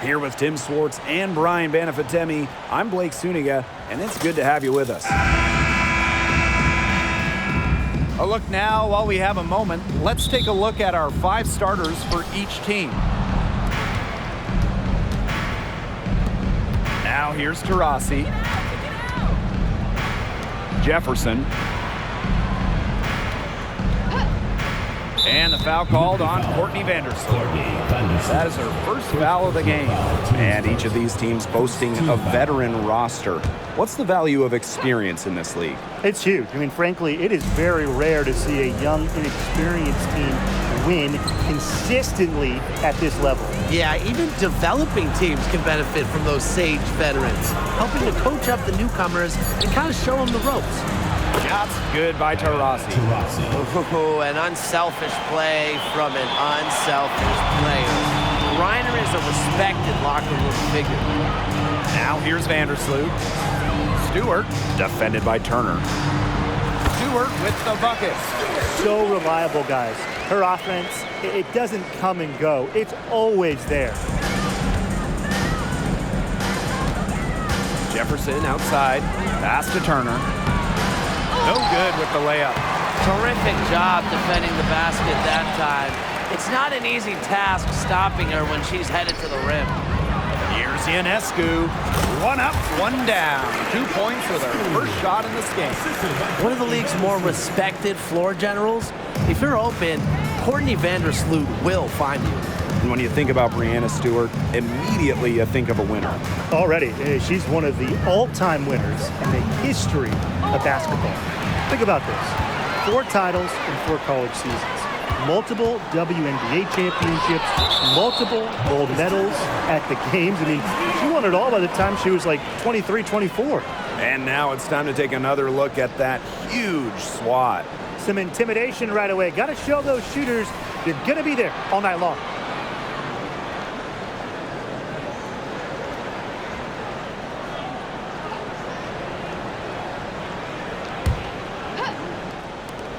Here with Tim Swartz and Brian Banafitemi, I'm Blake Suniga, and it's good to have you with us. A look now, while we have a moment, let's take a look at our 5 starters for each team. Now here's Taurasi, Jefferson, and the foul called on Courtney Vandersloot. That is her first foul of the game. And each of these teams boasting a veteran roster. What's the value of experience in this league? It's huge. I mean, frankly, it is very rare to see a young, inexperienced team win consistently at this level. Yeah, even developing teams can benefit from those sage veterans, helping to coach up the newcomers and kind of show them the ropes. Shots good by Taurasi. Oh, an unselfish play from an unselfish player. Reiner is a respected locker room figure. Now here's Vandersloot. Stewart, defended by Turner. Stewart with the bucket. So reliable, guys. Her offense, it doesn't come and go. It's always there. Jefferson outside. Pass to Turner. No good with the layup. Terrific job defending the basket that time. It's not an easy task stopping her when she's headed to the rim. Here's Ionescu. 1 up, 1 down. 2 points with her first shot in this game. One of the league's more respected floor generals. If you're open, Courtney Vandersloot will find you. And when you think about Breanna Stewart, immediately you think of a winner. Already, she's one of the all-time winners in the history of basketball. Think about this. 4 titles in 4 college seasons. Multiple WNBA championships, multiple gold medals at the games. I mean, she won it all by the time she was like 23, 24. And now it's time to take another look at that huge swat. Some intimidation right away. Got to show those shooters you're going to be there all night long.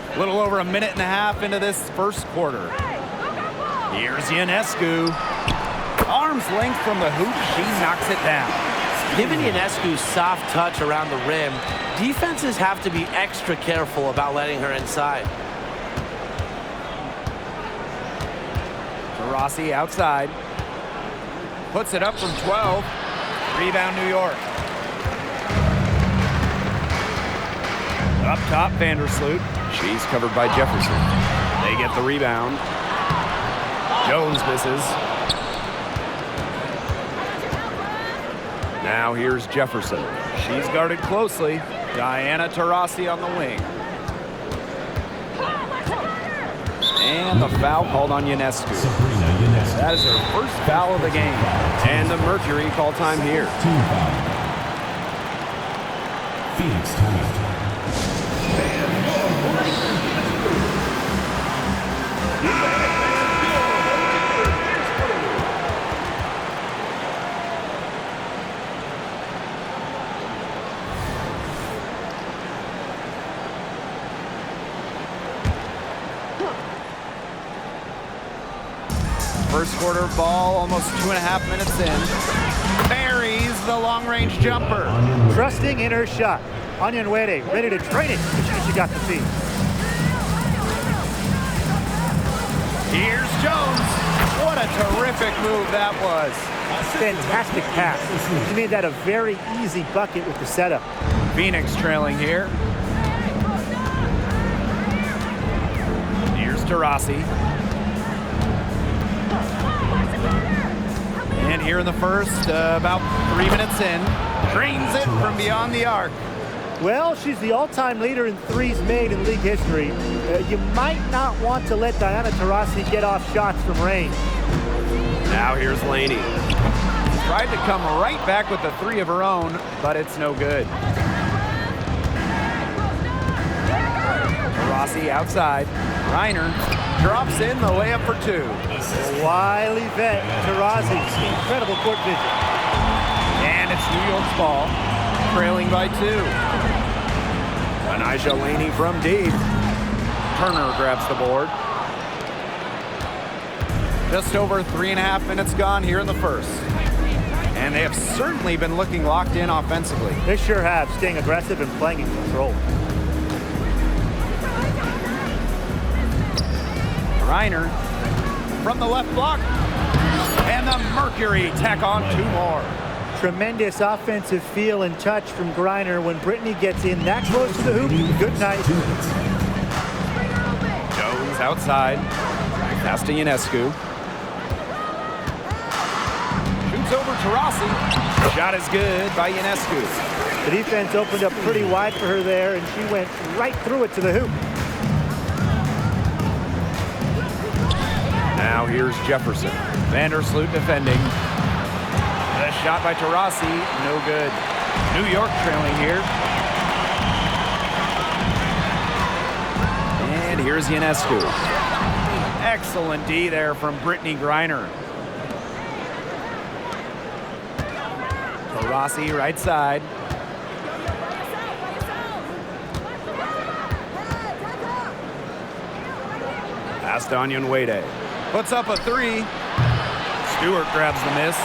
A little over a minute and a half into this first quarter. Here's Ionescu. Arm's length from the hoop. She knocks it down. Given Ionescu's soft touch around the rim, defenses have to be extra careful about letting her inside. Taurasi outside. Puts it up from 12. Rebound New York. Up top, Vandersloot. She's covered by Jefferson. They get the rebound. Jones misses. Now here's Jefferson. She's guarded closely. Diana Taurasi on the wing. And the foul called on Ionescu. That is her first foul of the game. And the Mercury call time here. Phoenix time. First quarter ball, almost 2.5 minutes in. Buries the long-range jumper. Trusting in her shot. Anya Nwede ready to train it as soon as she got the feed. Here's Jones. What a terrific move that was. Fantastic pass. She made that a very easy bucket with the setup. Phoenix trailing here. Here's Taurasi. And here in the first, about 3 minutes in, drains it from beyond the arc. Well, she's the all-time leader in threes made in league history. You might not want to let Diana Taurasi get off shots from range. Now here's Laney. Tried to come right back with the 3 of her own, but it's no good. Taurasi outside. Reiner drops in the layup for 2. Wily vet, Taurasi. Incredible court vision. And it's New York's ball, trailing by 2. Anijah Laney from deep. Turner grabs the board. Just over 3.5 minutes gone here in the first. And they have certainly been looking locked in offensively. They sure have, staying aggressive and playing in control. Reiner from the left block. And the Mercury tack on 2 more. Tremendous offensive feel and touch from Griner when Brittany gets in that close to the hoop. Good night. Jones outside. Pass to Ionescu. Shoots over to Rossi. Shot is good by Ionescu. The defense opened up pretty wide for her there, and she went right through it to the hoop. Now here's Jefferson. Vandersloot defending. The shot by Taurasi, no good. New York trailing here. And here's Ionescu. Excellent D there from Brittany Griner. Taurasi right side. Pass to Onyenwede. Puts up a 3. Stewart grabs the miss.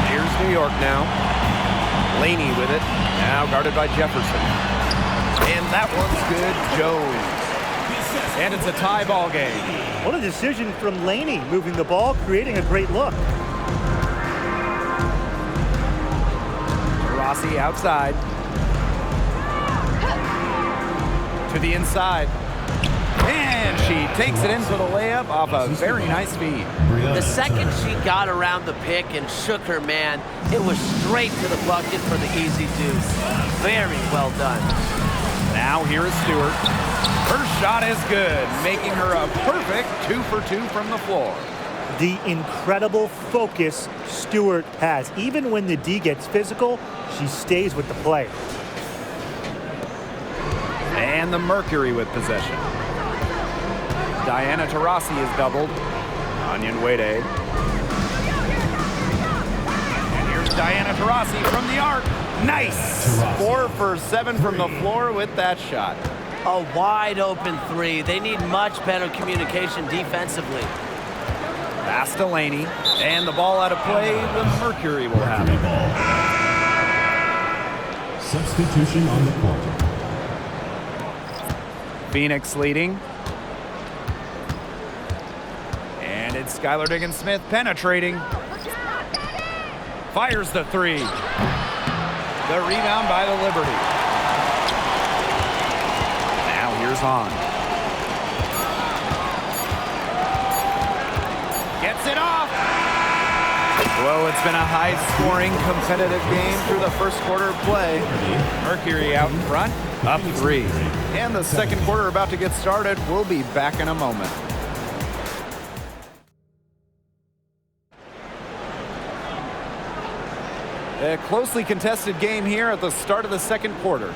Here's New York now. Laney with it. Now guarded by Jefferson. And that one's good. Jones. And it's a tie ball game. What a decision from Laney, moving the ball, creating a great look. Rossi outside. To the inside. And she takes it in for the layup off a very nice feed. The second she got around the pick and shook her man, it was straight to the bucket for the easy deuce. Very well done. Now here is Stewart. Her shot is good, making her a perfect 2 for 2 from the floor. The incredible focus Stewart has. Even when the D gets physical, she stays with the play. And the Mercury with possession. Diana Taurasi is doubled. Onyenwede. And here's Diana Taurasi from the arc. Nice! 4 for 7 from the floor with that shot. A wide open 3. They need much better communication defensively. Pass to Laney. And the ball out of play. The Mercury will have it. Substitution on the court. Phoenix leading. And it's Skylar Diggins-Smith penetrating. Fires the 3. The rebound by the Liberty. Now here's Hahn. Gets it off. Well, it's been a high-scoring, competitive game through the first quarter of play. Mercury out in front, up 3. And the second quarter about to get started. We'll be back in a moment. A closely contested game here at the start of the second quarter.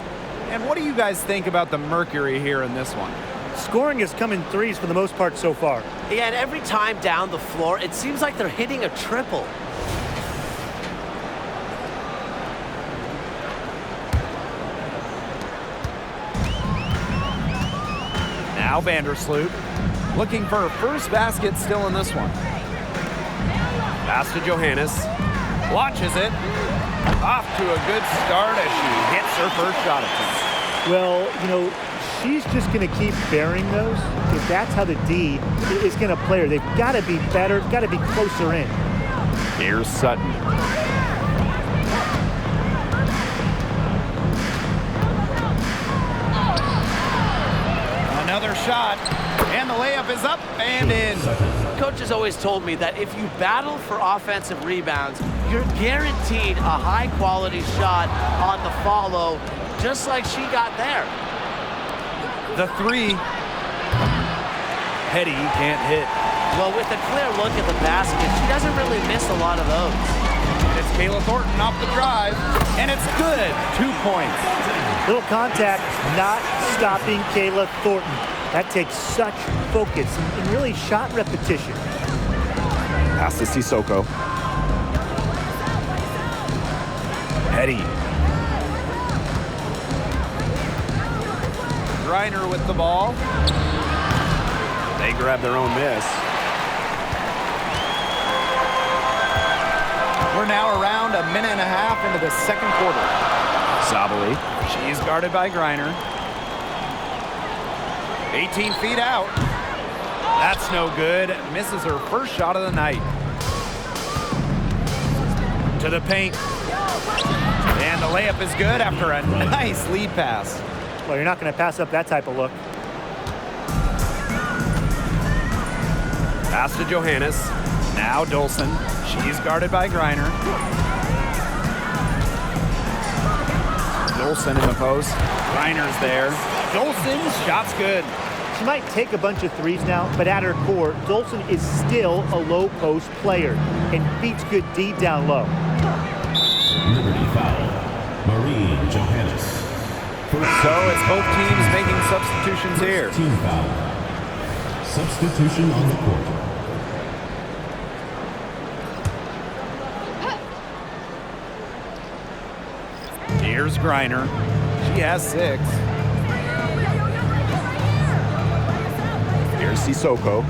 And what do you guys think about the Mercury here in this one? Scoring has come in threes for the most part so far. Yeah, and every time down the floor, it seems like they're hitting a triple. Now Vandersloot looking for her first basket still in this one. Pass to Johannes. Launches it. Off to a good start as she hits her first shot attempt. Well, you know, she's just going to keep bearing those. If that's how the D is going to play her, they've got to be better, got to be closer in. Here's Sutton. Another shot, and the layup is up and in. Coach has always told me that if you battle for offensive rebounds, you're guaranteed a high-quality shot on the follow, just like she got there. The 3. Hetty can't hit. Well, with a clear look at the basket, she doesn't really miss a lot of those. It's Kayla Thornton off the drive, and it's good. 2 points. Little contact, not stopping Kayla Thornton. That takes such focus and really shot repetition. Pass to Sissoko. Hetty. Griner with the ball. They grab their own miss. We're now around a minute and a half into the second quarter. Zabali, she's guarded by Griner. 18 feet out. That's no good. Misses her first shot of the night. To the paint. And the layup is good after a nice lead pass. Well, you're not going to pass up that type of look. Pass to Johannes. Now Dolson. She's guarded by Griner. Dolson in the post. Griner's there. Dolson's shot's good. She might take a bunch of threes now, but at her core, Dolson is still a low post player and beats good D down low. Liberty foul. Maureen Johannes. So it's both teams making substitutions here. Team foul. Substitution on the court. Here's Griner. She has 6. Here's Sissoko.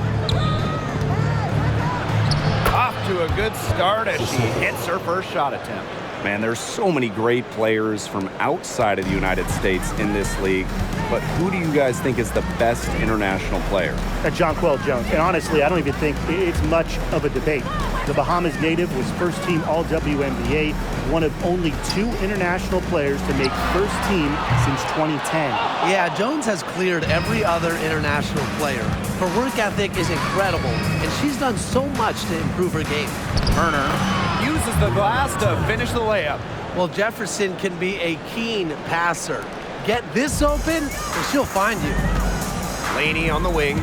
Off to a good start as she hits her first shot attempt. Man, there's so many great players from outside of the United States in this league, but who do you guys think is the best international player? Jonquel Jones. And honestly, I don't even think it's much of a debate. The Bahamas native was first team all WNBA, one of only 2 international players to make first team since 2010. Yeah, Jones has cleared every other international player. Her work ethic is incredible, and she's done so much to improve her game. Turner uses the glass to finish the layup. Well, Jefferson can be a keen passer. Get this open, and she'll find you. Laney on the wing.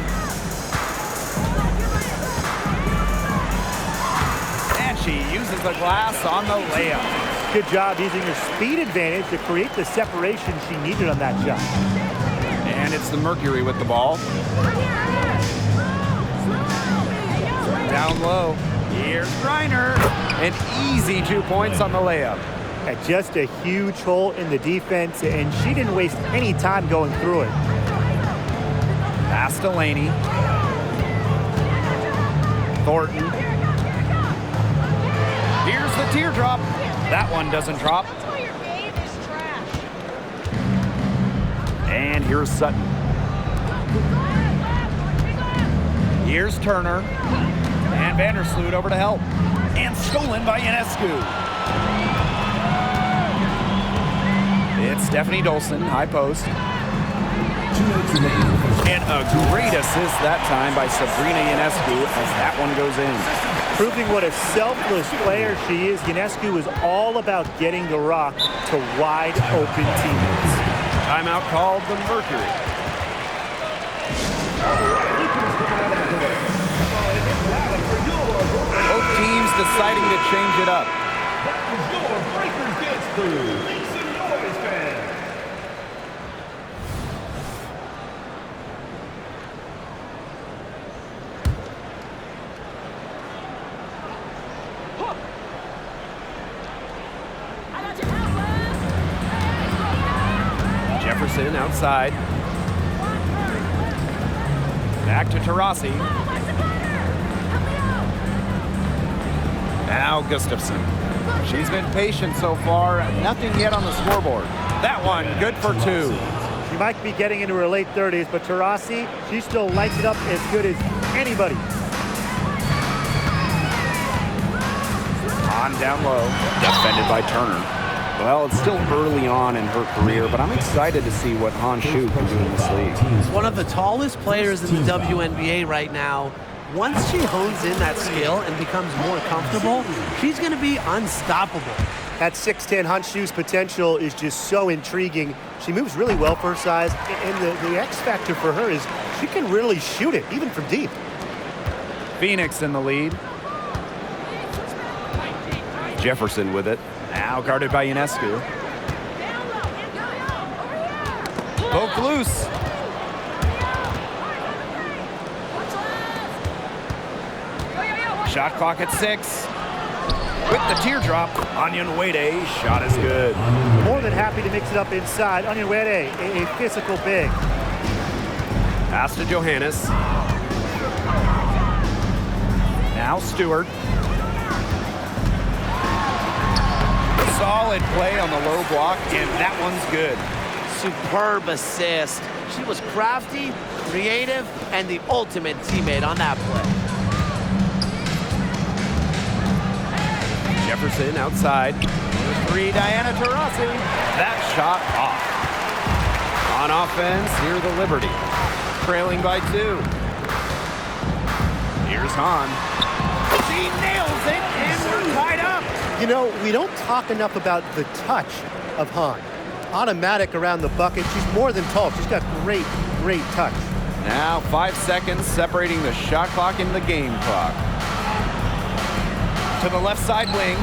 And she uses the glass on the layup. Good job using her speed advantage to create the separation she needed on that shot. And it's the Mercury with the ball. Down low. Here's Griner. An easy 2 points on the layup. And just a huge hole in the defense, and she didn't waste any time going through it. Pass to Laney. Thornton. Here's the teardrop. That one doesn't drop. And here's Sutton. Here's Turner. And Vandersloot over to help. And stolen by Ionescu. It's Stephanie Dolson, high post. And a great assist that time by Sabrina Ionescu as that one goes in. Proving what a selfless player she is, Ionescu is all about getting the rock to wide open teammates. Timeout called the Mercury. Both teams deciding to change it up. Jefferson outside. Back to Taurasi. Now Gustafson. She's been patient so far. Nothing yet on the scoreboard. That one, good for 2. She might be getting into her late 30s, but Taurasi, she still lights it up as good as anybody. On down low. Defended by Turner. Well, it's still early on in her career, but I'm excited to see what Han Shu can do in this league. One of the tallest players in the WNBA right now. Once she hones in that skill and becomes more comfortable, she's going to be unstoppable. That 6'10" Han Shu's potential is just so intriguing. She moves really well for her size, and the X factor for her is she can really shoot it, even from deep. Phoenix in the lead. Jefferson with it. Now guarded by Ionescu. Poke loose. Shot clock at 6. With the teardrop, Onion Wade, shot is good. More than happy to mix it up inside. Onion Wade, a physical big. Pass to Johannes. Now Stewart. Solid play on the low block, and that one's good. Superb assist. She was crafty, creative, and the ultimate teammate on that play. Jefferson outside. Three, Diana Taurasi. That shot off. On offense, here the Liberty. Trailing by 2. Here's Hahn. She nails it, and we're tied up. You know, we don't talk enough about the touch of Hahn. Automatic around the bucket. She's more than tall. She's got great touch. Now 5 seconds separating the shot clock and the game clock. To the left side wing.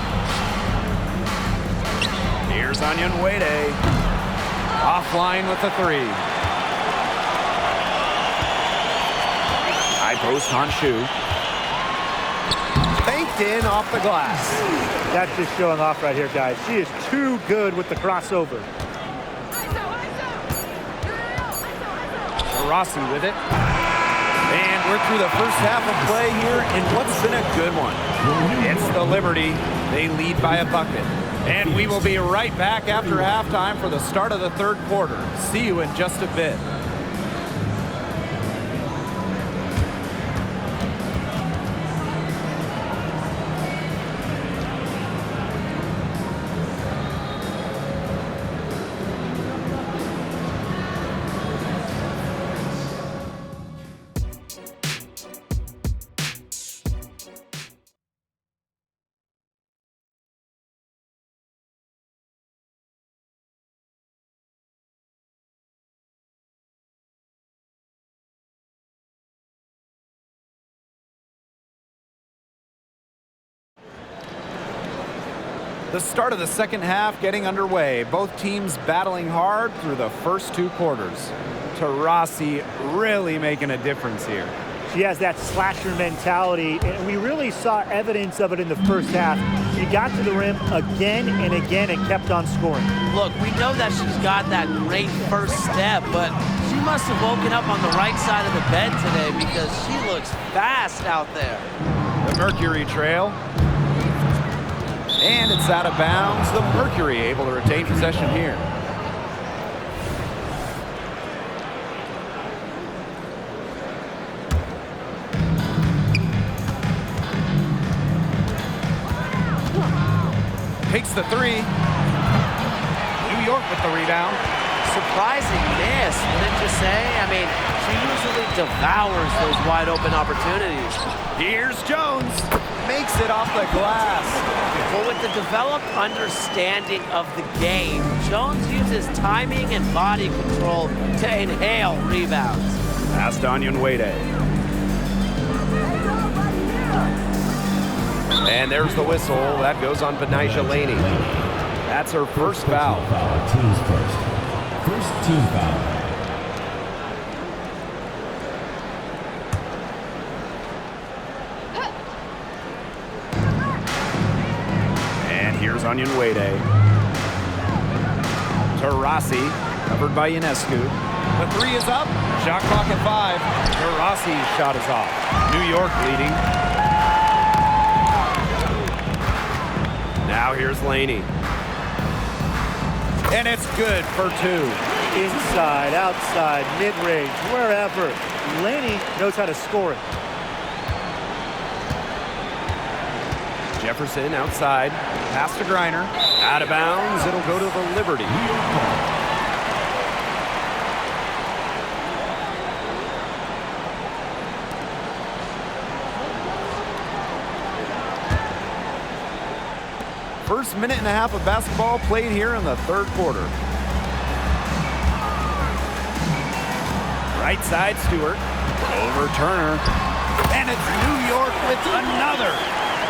Here's Onion Wade. Offline with the 3. High post Honshu. Banked in off the glass. That's just showing off right here, guys. She is too good with the crossover. Rossi with it. And we're through the first half of play here in what's been a good one. It's the Liberty. They lead by a bucket. And we will be right back after halftime for the start of the third quarter. See you in just a bit. The start of the second half getting underway. Both teams battling hard through the first 2 quarters. Taurasi really making a difference here. She has that slasher mentality, and we really saw evidence of it in the first half. She got to the rim again and again and kept on scoring. Look, we know that she's got that great first step, but she must have woken up on the right side of the bed today because she looks fast out there. The Mercury trail. And it's out of bounds. The Mercury able to retain possession here. Takes the 3. New York with the rebound. Surprising miss, wouldn't you say? I mean, she usually devours those wide open opportunities. Here's Jones. Makes it off the glass. But with the developed understanding of the game, Jones uses timing and body control to inhale rebounds. Pass to Onion Wade. And there's the whistle. That goes on Benijah Laney. That's her first foul. Team's first. First team foul. Here's Onion Wade. Taurasi, covered by Ionescu. The 3 is up. Shot clock at 5. Taurasi's shot is off. New York leading. Now here's Laney. And it's good for 2. Inside, outside, mid-range, wherever. Laney knows how to score it. Jefferson outside. Pass to Griner. Out of bounds. It'll go to the Liberty. First minute and a half of basketball played here in the third quarter. Right side, Stewart. Over Turner. And it's New York with another.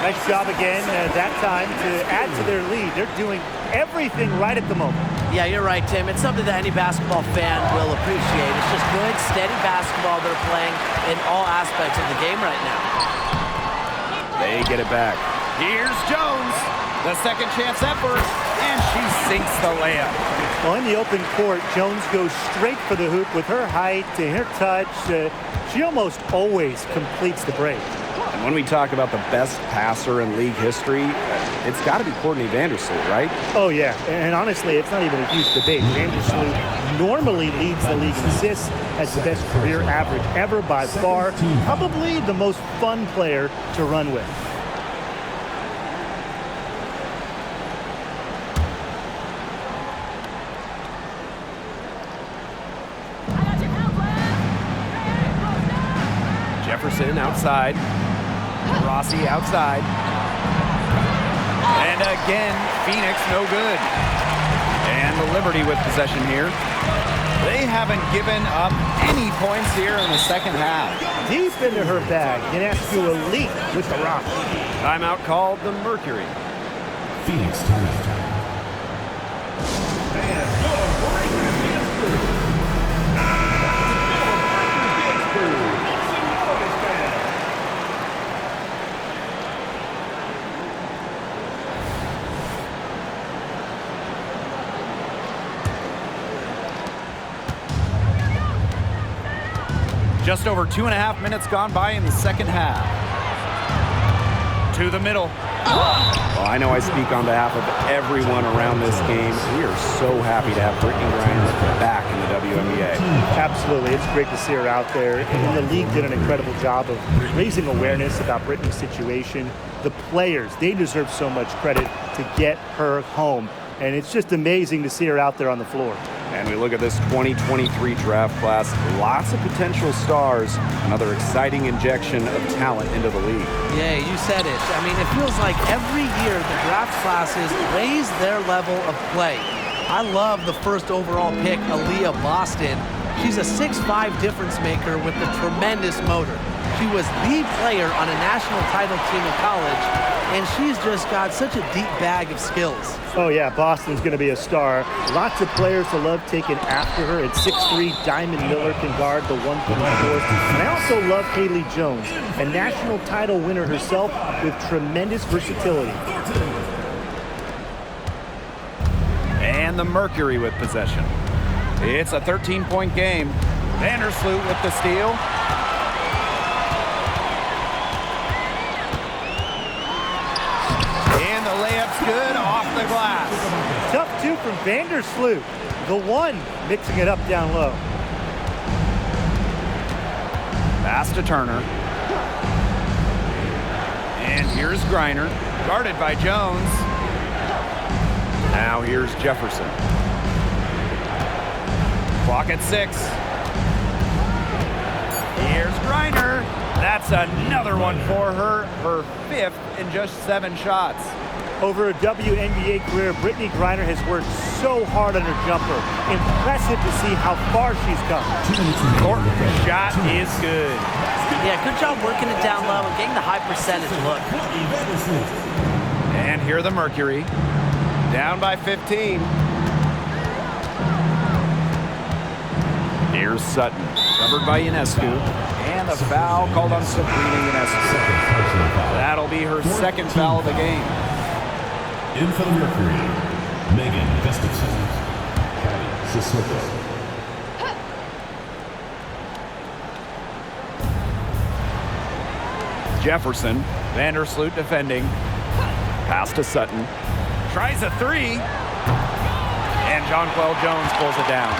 Nice job again that time to add to their lead. They're doing everything right at the moment. Yeah, you're right, Tim. It's something that any basketball fan will appreciate. It's just good, steady basketball they're playing in all aspects of the game right now. They get it back. Here's Jones. The second chance effort, and she sinks the layup. Well, in the open court, Jones goes straight for the hoop with her height and her touch. She almost always completes the break. When we talk about the best passer in league history, it's got to be Courtney Vandersloot, right? Oh, yeah. And honestly, it's not even a huge debate. Vandersloot normally leads the league in assists, has the best career average ever by far. Probably the most fun player to run with. Jefferson outside. Rossi outside. And again, Phoenix no good. And the Liberty with possession here. They haven't given up any points here in the second half. Deep into her bag. Ionescu elite with the rock. Timeout called the Mercury. Phoenix timeout. Just over 2.5 minutes gone by in the second half. To the middle. Well, I know I speak on behalf of everyone around this game. We are so happy to have Brittany Griner back in the WNBA. Absolutely. It's great to see her out there. And the league did an incredible job of raising awareness about Brittany's situation. The players, they deserve so much credit to get her home. And it's just amazing to see her out there on the floor. And we look at this 2023 draft class. Lots of potential stars. Another exciting injection of talent into the league. Yeah, you said it. I mean, it feels like every year the draft classes raise their level of play. I love the first overall pick, Aaliyah Boston. She's a 6'5" difference maker with a tremendous motor. She was the player on a national title team in college, and she's just got such a deep bag of skills. Oh, yeah, Boston's going to be a star. Lots of players to love taking after her. At 6'3", Diamond Miller can guard the 1.4. And I also love Haley Jones, a national title winner herself with tremendous versatility. And the Mercury with possession. It's a 13-point game. Vandersloot with the steal. And the layup's good off the glass. Tough two from Vandersloot. The one mixing it up down low. Pass to Turner. And here's Griner, guarded by Jones. Now here's Jefferson. Clock at 6. Here's Griner. That's another one for her. Her 5th in just 7 shots. Over a WNBA career, Brittany Griner has worked so hard on her jumper. Impressive to see how far she's come. Court's shot is good. Yeah, good job working it down low and getting the high percentage look. And here the Mercury. Down by 15. Here's Sutton, covered by Ionescu. And the foul called on Sabrina Ionescu. That'll be her 2nd foul of the game. In for the Mercury, Megan Gustafson. Sissoko. Jefferson, Vandersloot defending. Pass to Sutton. Tries a 3. And Jonquel Jones pulls it down.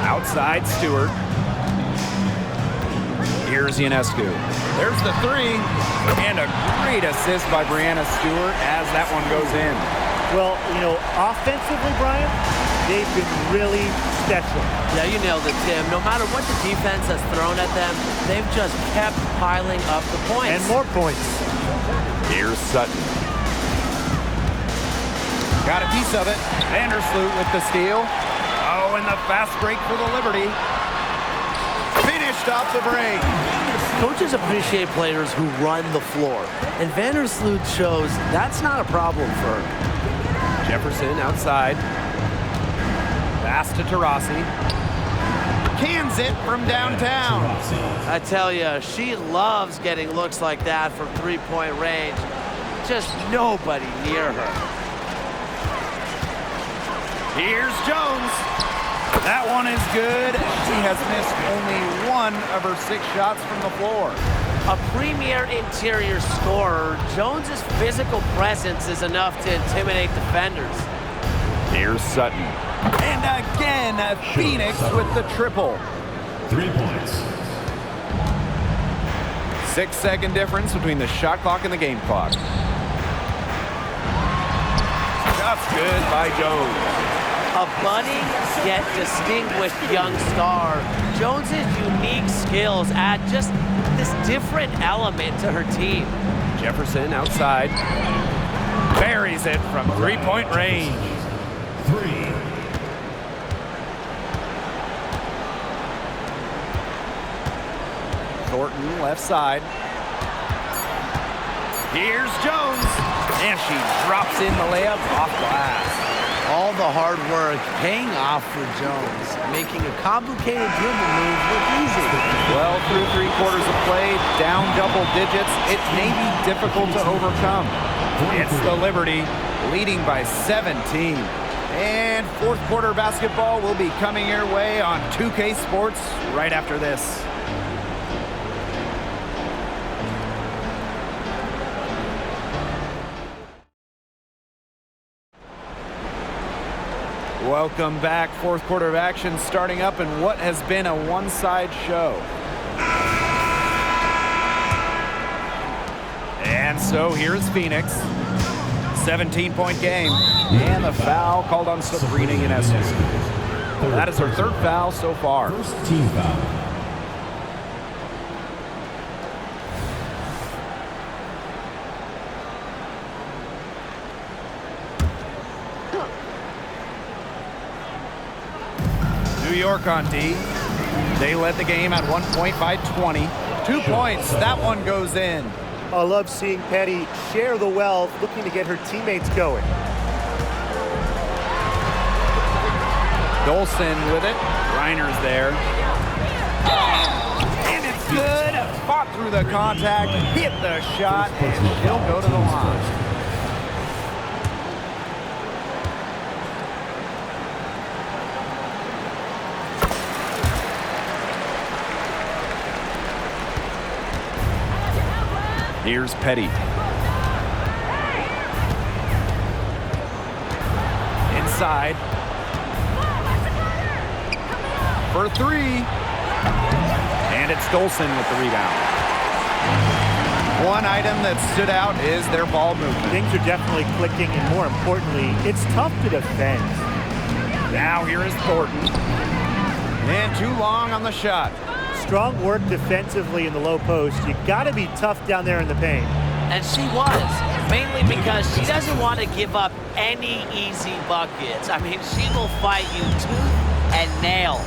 Outside Stewart. Here's Ionescu. There's the 3. And a great assist by Brianna Stewart as that one goes in. Well, you know, offensively, Brian, they've been really special. Yeah, you nailed it, Tim. No matter what the defense has thrown at them, they've just kept piling up the points. And more points. Here's Sutton. Got a piece of it. Vandersloot with the steal. Oh, and the fast break for the Liberty. Finished off the break. Coaches appreciate players who run the floor, and Vandersloot shows that's not a problem for her. Jefferson outside. Pass to Taurasi. Cans it from downtown. I tell you, she loves getting looks like that from three-point range. Just nobody near her. Here's Jones. That one is good. She has missed only 1 of her 6 shots from the floor. A premier interior scorer, Jones's physical presence is enough to intimidate defenders. Here's Sutton. And again, Phoenix with the triple. 3 points. 6-second difference between the shot clock and the game clock. Just good by Jones. A budding yet distinguished young star, Jones's unique skills add just this different element to her team. Jefferson outside. Buries it from 3-point range. 3. Thornton left side. Here's Jones. And she drops in the layup off glass. All the hard work paying off for Jones, making a complicated dribble move look easy. Well, through 3 quarters of play, down double digits, it may be difficult to overcome. It's the Liberty, leading by 17. And 4th quarter basketball will be coming your way on 2K Sports right after this. Welcome back. 4th quarter of action starting up in what has been a one-side show. And so here's Phoenix. 17-point game. And the foul called on Sabrina Ionescu. That is her 3rd foul so far. First team foul. New York on D. They led the game at 1 point by 20. 2 points. That one goes in. I love seeing Petty share the wealth, looking to get her teammates going. Dolson with it. Reiner's there. And it's good. Fought through the contact, hit the shot, and she'll go to the line. Here's Petty. Inside. For 3. And it's Dolson with the rebound. One item that stood out is their ball movement. Things are definitely clicking, and more importantly, it's tough to defend. Now here is Thornton. And too long on the shot. Strong work defensively in the low post. You got to be tough down there in the paint. And she was, mainly because she doesn't want to give up any easy buckets. I mean, she will fight you tooth and nail.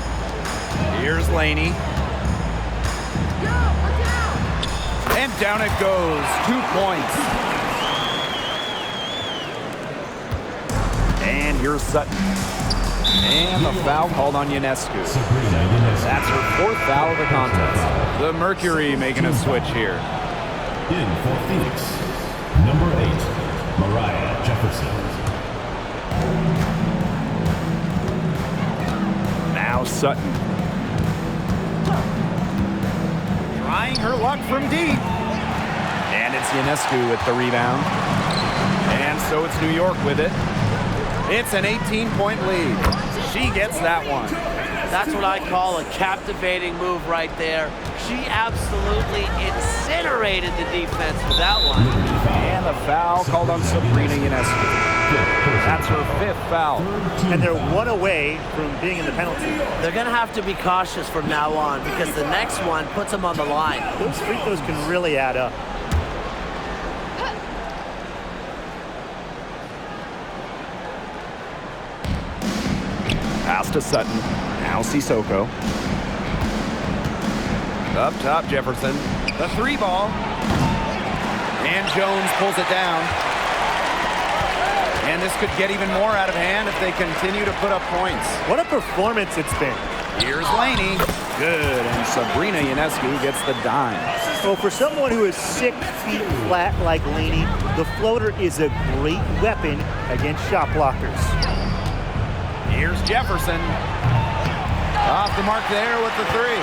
Here's Laney. And down it goes. 2 points. And here's Sutton. And the foul called on Ionescu. That's her 4th foul of the contest. The Mercury making a switch here. In for Phoenix, number 8, Mariah Jefferson. Now Sutton. Trying her luck from deep. And it's Ionescu with the rebound. And so it's New York with it. It's an 18-point lead. She gets that one. That's what I call a captivating move right there. She absolutely incinerated the defense with that one. And the foul called on Sabrina Ionescu. That's her 5th foul. And they're 1 away from being in the penalty. They're going to have to be cautious from now on because the next one puts them on the line. Those free throws can really add up. Pass to Sutton. Now Sissoko. Up top, Jefferson. The 3 ball. And Jones pulls it down. And this could get even more out of hand if they continue to put up points. What a performance it's been. Here's Laney. Good. And Sabrina Ionescu gets the dime. Well, for someone who is 6 feet flat like Laney, the floater is a great weapon against shot blockers. Here's Jefferson. Off the mark there with the three.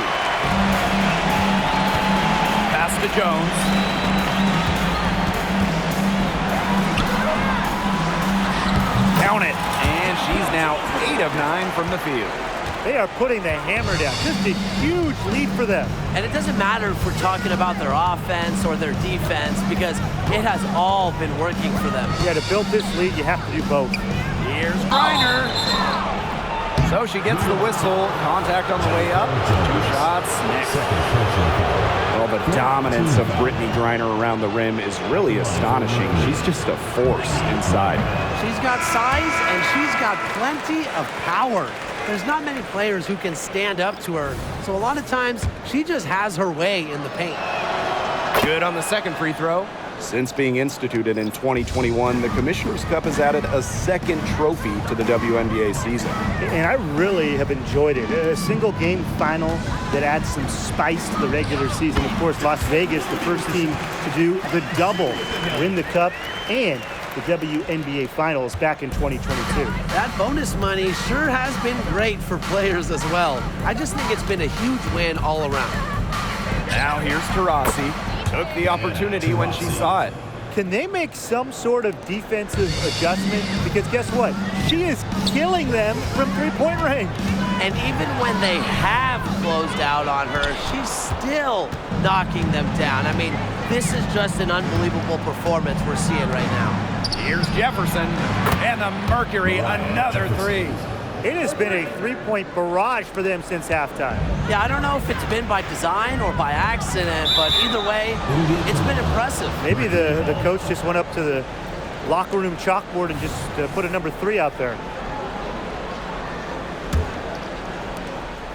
Pass to Jones. Count it. And she's now 8 of 9 from the field. They are putting the hammer down. Just a huge lead for them. And it doesn't matter if we're talking about their offense or their defense because it has all been working for them. Yeah, to build this lead, you have to do both. Here's Griner. So she gets the whistle. Contact on the way up. 2 shots. Next. Well, the dominance of Brittany Griner around the rim is really astonishing. She's just a force inside. She's got size and she's got plenty of power. There's not many players who can stand up to her. So a lot of times, she just has her way in the paint. Good on the second free throw. Since being instituted in 2021, the Commissioner's Cup has added a second trophy to the WNBA season. And I really have enjoyed it. A single game final that adds some spice to the regular season. Of course, Las Vegas, the first team to do the double, win the Cup and the WNBA Finals back in 2022. That bonus money sure has been great for players as well. I just think it's been a huge win all around. Now here's Taurasi. Took the opportunity when she saw it. Can they make some sort of defensive adjustment? Because guess what? She is killing them from three-point range. And even when they have closed out on her, she's still knocking them down. I mean, this is just an unbelievable performance we're seeing right now. Here's Jefferson, and the Mercury, another three. It has been a three-point barrage for them since halftime. Yeah, I don't know if it's been by design or by accident, but either way, it's been impressive. Maybe the coach just went up to the locker room chalkboard and just put a number 3 out there.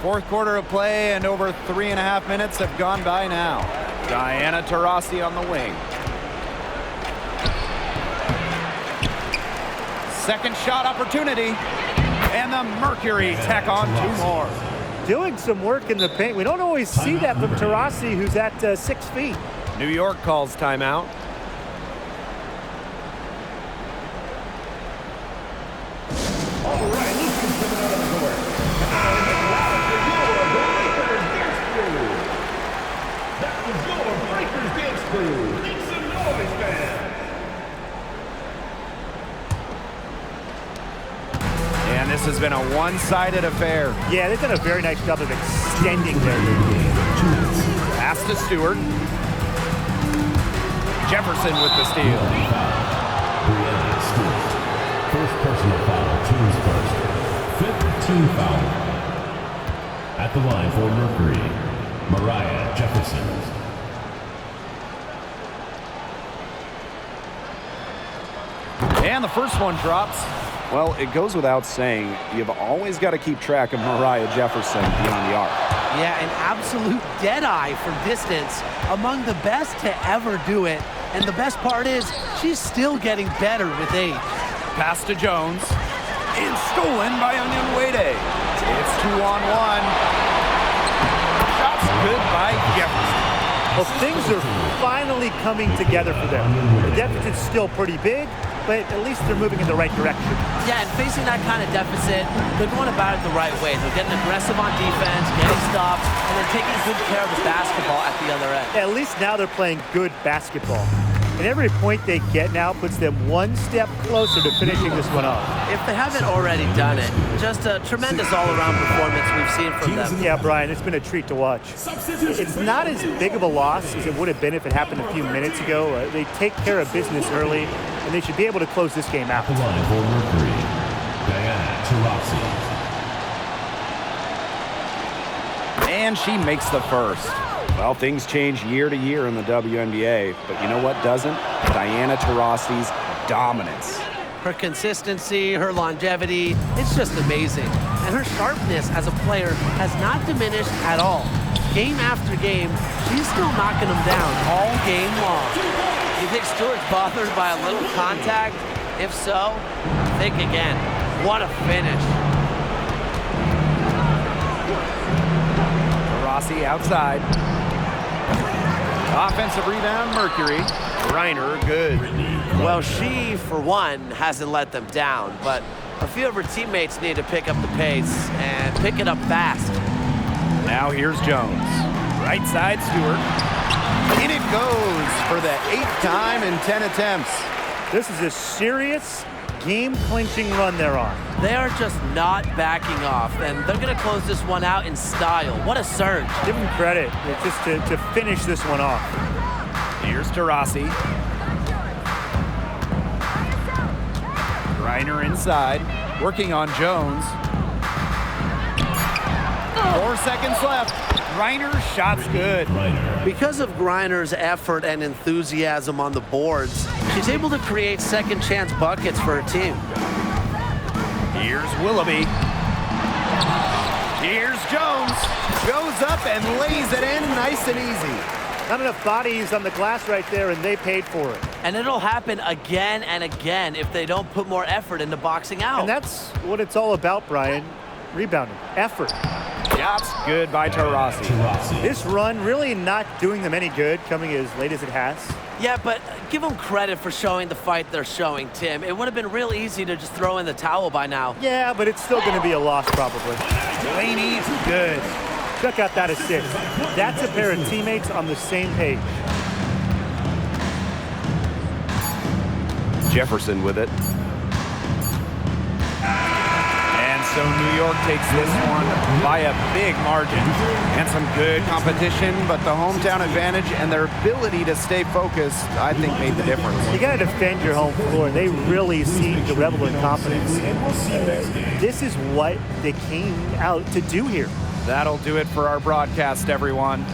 Fourth quarter of play, and over 3.5 minutes have gone by now. Diana Taurasi on the wing. Second shot opportunity, and the Mercury tack on 2 more. Doing some work in the paint. We don't always see that from Taurasi, who's at 6 feet. New York calls timeout. All right, let's get coming out of the court. That was your Breakers Dance Crew. Make some noise, man. And this has been a one-sided affair. Yeah, they've done a very nice job of extending their lead. Pass to Stewart. Jefferson with the steal. First personal foul, team's first. 5th team foul. At the line for Mercury, Mariah Jefferson. And the first one drops. Well, it goes without saying, you've always got to keep track of Mariah Jefferson beyond the arc. Yeah, an absolute deadeye from distance. Among the best to ever do it. And the best part is, she's still getting better with age. Pass to Jones. And stolen by Onyenwere. It's 2-on-1. Shots good by Jefferson. Well, things are finally coming together for them. The deficit's still pretty big, but at least they're moving in the right direction. Yeah, and facing that kind of deficit, they're going about it the right way. They're getting aggressive on defense, getting stops, and they're taking good care of the basketball at the other end. At least now they're playing good basketball. And every point they get now puts them one step closer to finishing this one off. If they haven't already done it, just a tremendous all-around performance we've seen from them. Yeah, Brian, it's been a treat to watch. It's not as big of a loss as it would have been if it happened a few minutes ago. They take care of business early, and they should be able to close this game out. At the line for Mercury, Diana Taurasi. And she makes the first. Well, things change year to year in the WNBA, but you know what doesn't? Diana Taurasi's dominance. Her consistency, her longevity, it's just amazing. And her sharpness as a player has not diminished at all. Game after game, she's still knocking them down all game long. You think Stewart's bothered by a little contact? If so, think again. What a finish. Taurasi outside. Offensive rebound, Mercury. Griner, good. Well, she, for one, hasn't let them down, but A few of her teammates need to pick up the pace and pick it up fast. Now here's Jones. Right side, Stewart. In it goes for the 8th time in 10 attempts. This is a serious game-clinching run they're on. They are just not backing off, and they're going to close this one out in style. What a surge. Give them credit just to finish this one off. Here's Taurasi. Griner inside, working on Jones. 4 seconds left. Griner's shot's good. Because of Griner's effort and enthusiasm on the boards, she's able to create second chance buckets for her team. Here's Willoughby. Here's Jones. Goes up and lays it in nice and easy. Not enough bodies on the glass right there, and they paid for it. And it'll happen again and again if they don't put more effort into boxing out. And that's what it's all about, Brian. Rebounding, effort. Shots good by Taurasi. This run really not doing them any good, coming as late as it has. Yeah, but give them credit for showing the fight they're showing, Tim. It would have been real easy to just throw in the towel by now. Yeah, but it's still going to be a loss probably. Laney's good. Check out that assist. That's a pair of teammates on the same page. Jefferson with it. And so New York takes this one by a big margin. And some good competition, but the hometown advantage and their ability to stay focused, I think, made the difference. You got to defend your home floor. They really seem to revel in confidence. This is what they came out to do here. That'll do it for our broadcast, everyone.